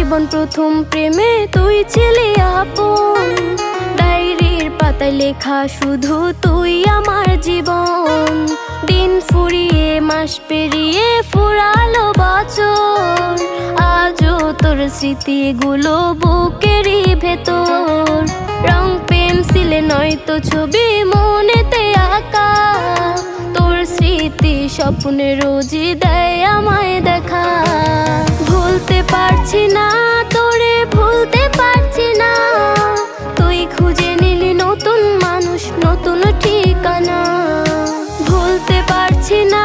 জীবন প্রথম প্রেমে তুই ছিলি আপন, ডায়েরির পাতায় লেখা শুধু তুই আমার জীবন। দিন ফুরিয়ে মাস পেরিয়ে ফুরালো বছর, আজও তোর স্মৃতিগুলো বুকেরই ভেতর। রং পেন্সিলে নয়তো ছবি মনেতে আঁকা, তোর স্মৃতি স্বপ্নে রোজই দেয় আমায় দেখা। ভুলতে পারছি না তোরে, ভুলতে পারছি না, তুই খুঁজে নিলি নতুন মানুষ, নতুন ঠিকানা। ভুলতে পারছি না